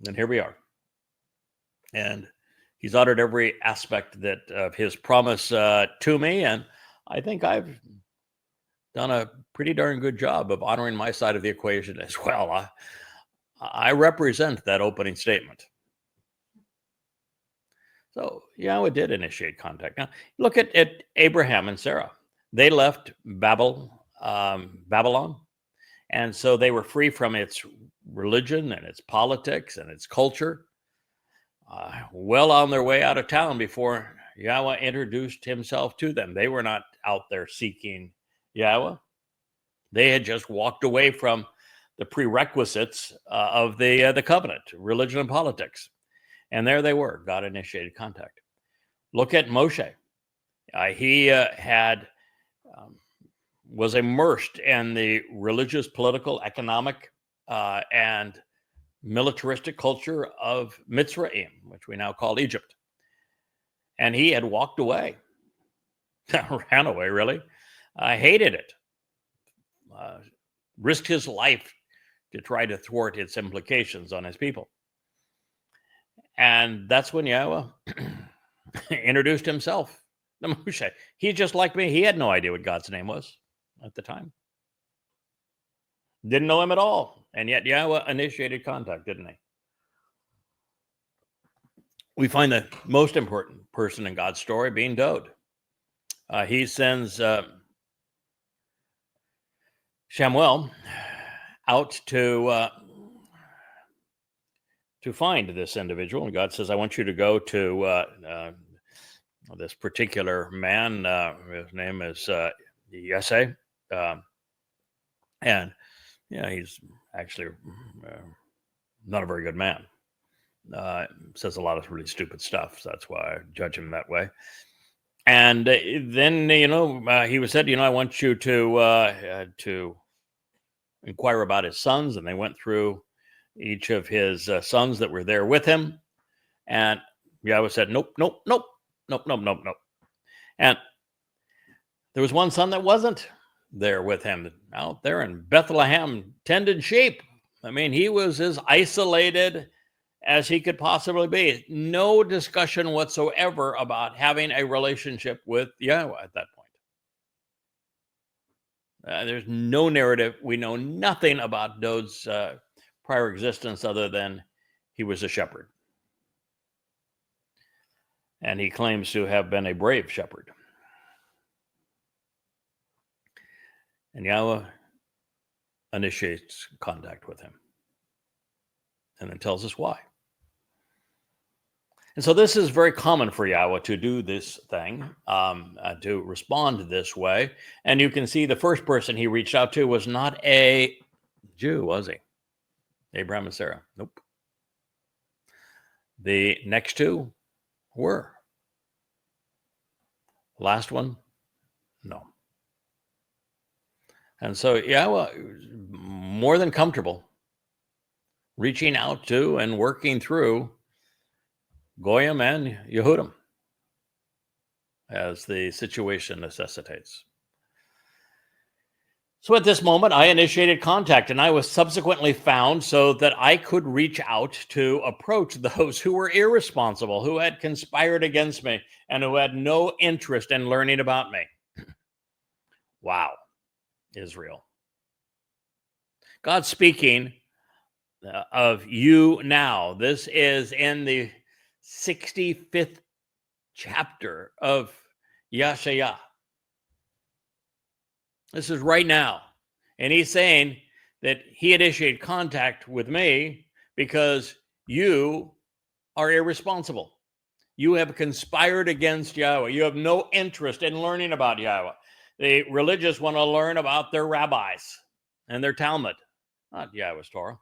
And here we are. And he's uttered every aspect of his promise to me. And I think I've done a pretty darn good job of honoring my side of the equation as well. I represent that opening statement. So Yahweh did initiate contact. Now, look at Abraham and Sarah. They left Babylon, and so they were free from its religion and its politics and its culture, well on their way out of town before Yahweh introduced himself to them. They were not out there seeking Yahweh. They had just walked away from the prerequisites of the covenant, religion and politics. And there they were. God initiated contact. Look at Moshe. He was immersed in the religious, political, economic, and militaristic culture of Mitzrayim, which we now call Egypt. And he had walked away, ran away, really, hated it, risked his life to try to thwart its implications on his people. And that's when Yahweh introduced himself to Moshe. He's just like me. He had no idea what God's name was at the time. Didn't know him at all. And yet Yahweh initiated contact, didn't he? We find the most important person in God's story being Dod. He sends Shamuel out to find this individual. And God says, I want you to go to this particular man. His name is YashaYah. And he's actually not a very good man. Says a lot of really stupid stuff. So that's why I judge him that way. And then, he was said, I want you to inquire about his sons. And they went through each of his sons that were there with him. And Yahweh said, nope. And there was one son that wasn't there with him, out there in Bethlehem, tending sheep. I mean, he was as isolated as he could possibly be. No discussion whatsoever about having a relationship with Yahweh at that point. There's no narrative. We know nothing about Dod's prior existence other than he was a shepherd. And he claims to have been a brave shepherd. And Yahweh initiates contact with him and then tells us why. And so this is very common for Yahweh to do this thing, to respond this way. And you can see the first person he reached out to was not a Jew, was he? Abraham and Sarah. Nope. The next two were. Last one, no. And so Yahweh, more than comfortable, reaching out to and working through Goyim and Yehudim as the situation necessitates. So at this moment, I initiated contact, and I was subsequently found so that I could reach out to approach those who were irresponsible, who had conspired against me, and who had no interest in learning about me. Wow, Israel. God speaking of you now. This is in the 65th chapter of YashaYah. This is right now. And he's saying that he initiated contact with me because you are irresponsible. You have conspired against Yahweh. You have no interest in learning about Yahweh. The religious want to learn about their rabbis and their Talmud, not Yahweh's Torah.